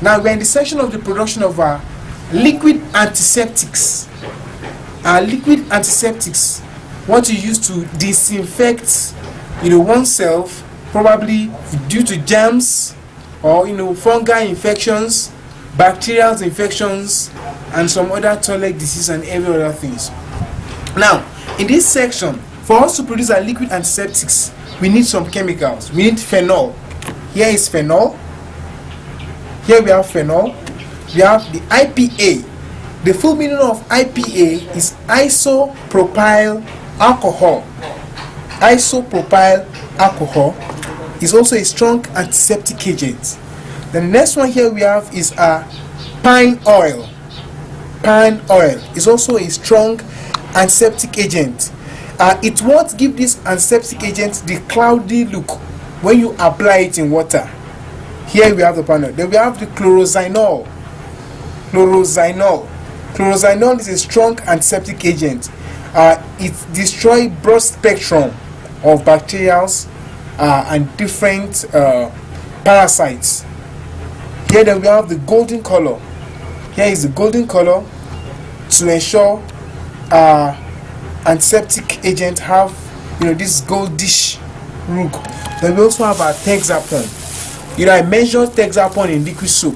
Now we're in the section of the production of liquid antiseptics. Liquid antiseptics, what you use to disinfect, oneself, probably due to germs or fungal infections, bacterial infections, and some other toilet disease and every other things. Now, in this section, for us to produce our liquid antiseptics, we need some chemicals. We need phenol. Here is phenol. Here we have phenol. We have the IPA. The full meaning of IPA is isopropyl alcohol. Isopropyl alcohol is also a strong antiseptic agent. The next one here we have is pine oil. Pine oil is also a strong antiseptic agent. It won't give this antiseptic agent the cloudy look when you apply it in water. Here we have the pine oil. Then we have the chloroxylenol. Chloroxylenol is a strong antiseptic agent. It destroys broad spectrum of bacteria and different parasites. Here then we have the golden color. Here is the golden color to ensure antiseptic agent have this goldish look. Then we also have our Texapon. I measured Texapon in liquid soap.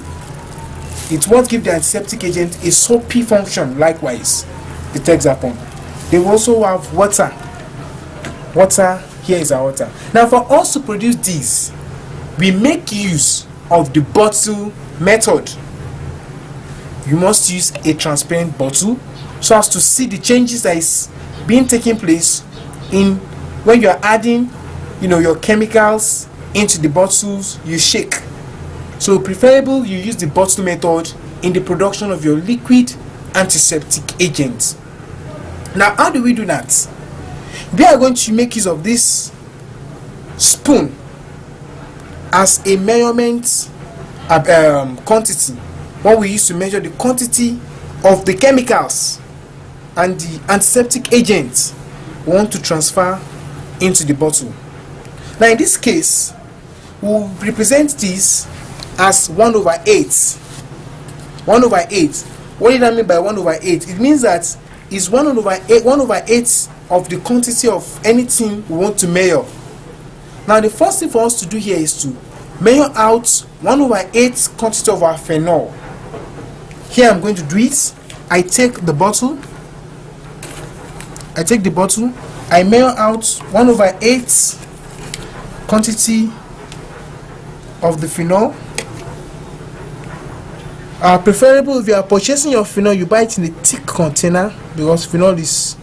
It won't give the antiseptic agent a soapy function. Likewise, the Texapon. They will also have water. Here is our water. Now, for us to produce these, we make use of the bottle method. You must use a transparent bottle so as to see the changes that is being taking place in when you are adding your chemicals into the bottles you shake. So preferable you use the bottle method in the production of your liquid antiseptic agents. Now, how do we do that? We are going to make use of this spoon as a measurement quantity. What we use to measure the quantity of the chemicals and the antiseptic agents we want to transfer into the bottle. Now, in this case, we'll represent this as 1/8. 1/8. What did I mean by 1/8? It means that is 1/8 of the quantity of anything we want to measure. Now, the first thing for us to do here is to measure out 1/8 quantity of our phenol. Here I'm going to do it. I take the bottle. I measure out 1/8 quantity of the phenol. Preferable if you are purchasing your phenol, you buy it in a thick container because phenol is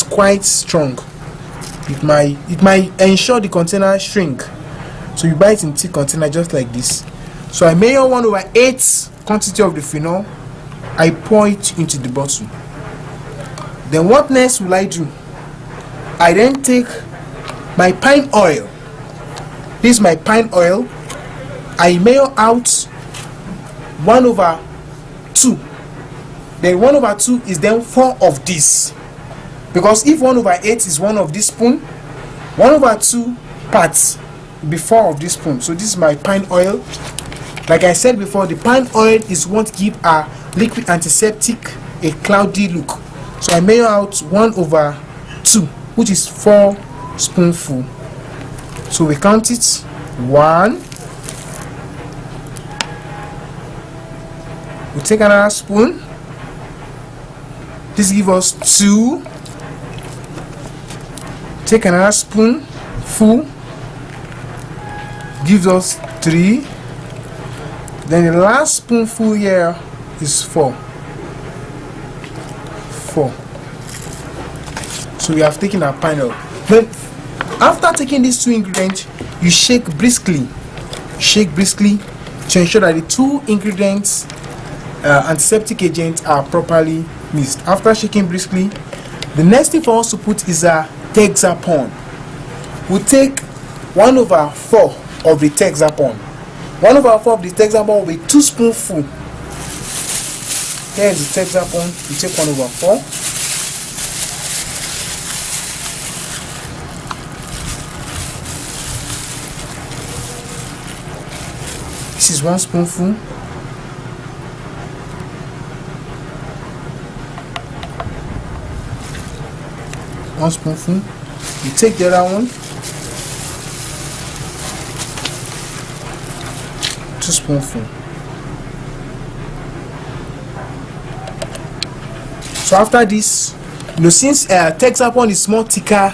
quite strong. It might ensure the container shrink. So you buy it in thick container just like this. So I measure 1/8 quantity of the phenol. I pour it into the bottle. Then what next will I do? I then take my pine oil. This is my pine oil. I measure out 1/2. Then 1/2 is then 4 of this. Because if 1/8 is one of this spoon, 1/2 parts will be 4 of this spoon. So this is my pine oil. Like I said before, the pine oil is what give a liquid antiseptic a cloudy look. So I measure out 1/2, which is 4 spoonful. So we count it. 1. We take another spoon. This gives us 2. Take another spoon full. Gives us 3. Then the last spoonful here is 4. 4. So we have taken our pine oil. Then after taking these 2 ingredients, you shake briskly. Shake briskly to ensure that the 2 ingredients antiseptic agents are properly mixed. After shaking briskly, the next thing for us to put is a Texapon. We'll take 1/4 of the Texapon. 1/4 of the Texapon will be 2 spoonfuls. Here is the Texapon. We take 1/4. This is 1 spoonful. 1 spoonful. You take the other one, 2 spoonful. So after this, since Texapon is more thicker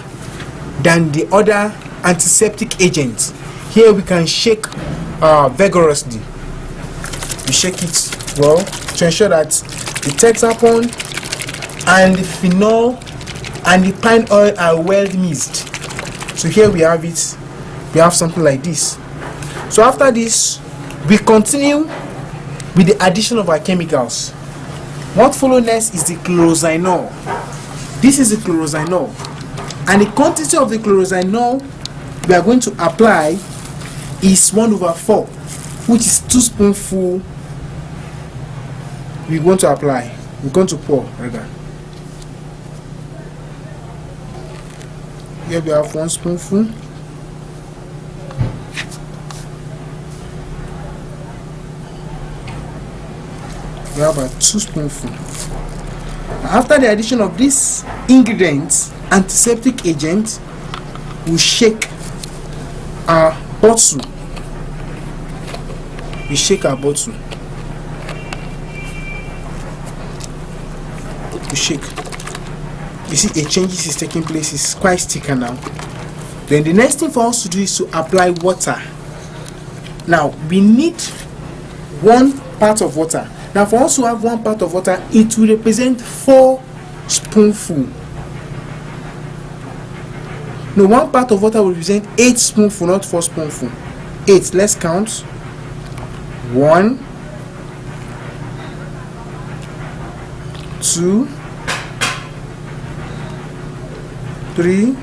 than the other antiseptic agents, here we can shake vigorously. We shake it well to ensure that the Texapon and the phenol and the pine oil are well mixed. So here we have it. We have something like this. So after this, we continue with the addition of our chemicals. What follows next is the chloroxylenol. This is the chloroxylenol, and the quantity of the chloroxylenol we are going to apply is 1/4, which is 2 spoonful. We're going to apply. We're going to pour. Rather. Here we have 1 spoonful. We have about 2 spoonfuls. After the addition of this ingredient, antiseptic agent, we shake our bottle. We shake our bottle. We shake. You see, a change is taking place. It's quite thicker now. Then the next thing for us to do is to apply water. Now we need 1 part of water. Now for us to have 1 part of water, it will represent 4 spoonfuls. No, 1 part of water will represent 8 spoonfuls, not 4 spoonfuls. 8. Let's count. 1, 2, 3,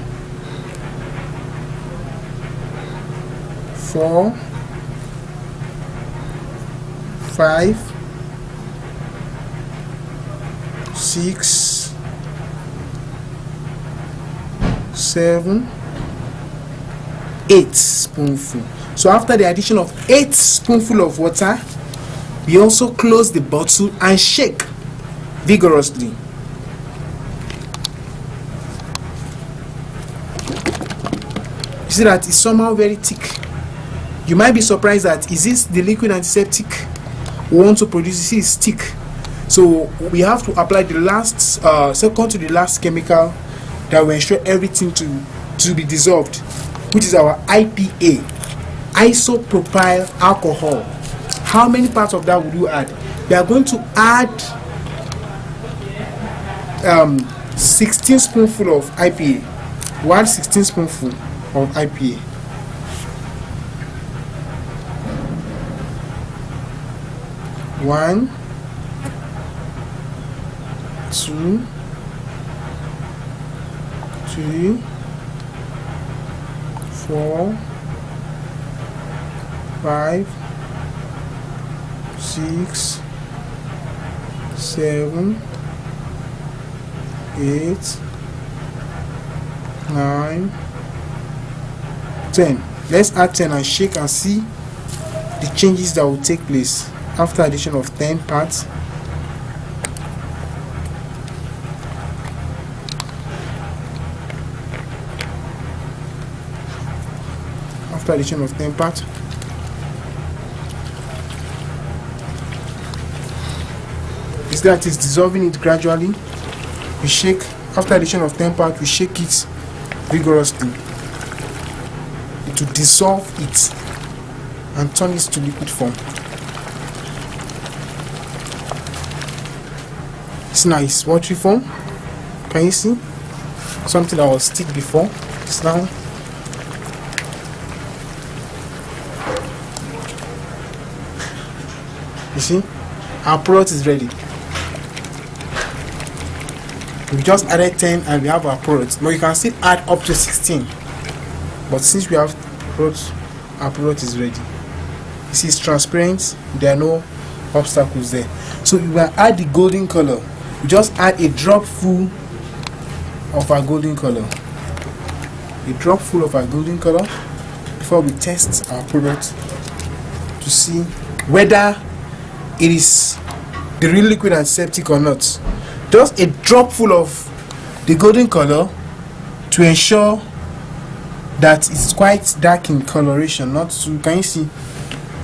4, 5, 6, 7, 8 spoonfuls. So after the addition of 8 spoonfuls of water, we also close the bottle and shake vigorously. You see that it's somehow very thick. You might be surprised that is this the liquid antiseptic we want to produce? It's thick. So we have to apply the last second to the last chemical that will ensure everything to be dissolved, which is our IPA, isopropyl alcohol. How many parts of that would you add? We are going to add 16 spoonfuls of IPA. 16 spoonfuls of IPA. One, 2, 3, 4, 5, 6, 7, 8, 9, 10. Let's add 10 and shake and see the changes that will take place after addition of 10 parts. After addition of 10 parts, is that it's dissolving it gradually. We shake. After addition of 10 parts, we shake it vigorously to dissolve it and turn it to liquid form. It's nice watery form. Can you see? Something that was thick before. It's now you see, our product is ready. We just added 10 and we have our product. Now you can still add up to 16. But since we have product, our product is ready. You see, it's transparent. There are no obstacles there. So we will add the golden color. We just add a drop full of our golden color. A drop full of our golden color before we test our product to see whether it is the real liquid antiseptic or not. Just a drop full of the golden color to ensure that it's quite dark in coloration. Not to, can you see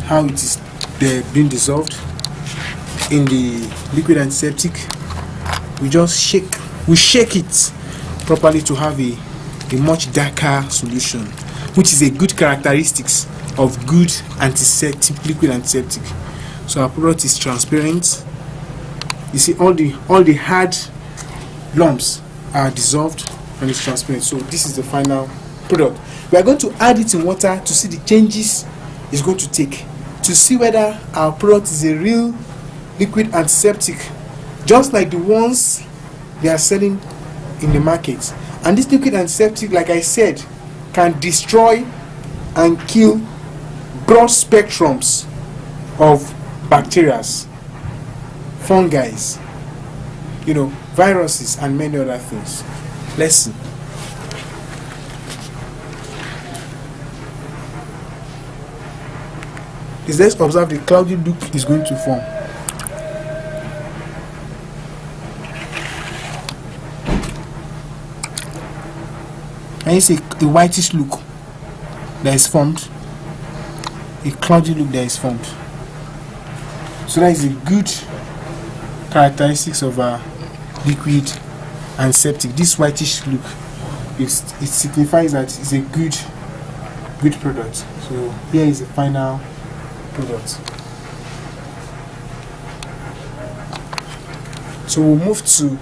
how it is being dissolved in the liquid antiseptic? We just shake it properly to have a much darker solution, which is a good characteristics of good antiseptic, liquid antiseptic. So our product is transparent. You see all the hard lumps are dissolved and it's transparent. So this is the final product. We are going to add it in water to see the changes it's going to take, to see whether our product is a real liquid antiseptic, just like the ones they are selling in the market. And this liquid antiseptic, like I said, can destroy and kill broad spectrums of bacteria, fungi, viruses, and many other things. Let's see. Let's observe the cloudy look is going to form. And you see a whitish look that is formed, a cloudy look that is formed. So that is a good characteristics of our liquid antiseptic. This whitish look, it signifies that it's a good product. So here is the final product. So we'll move to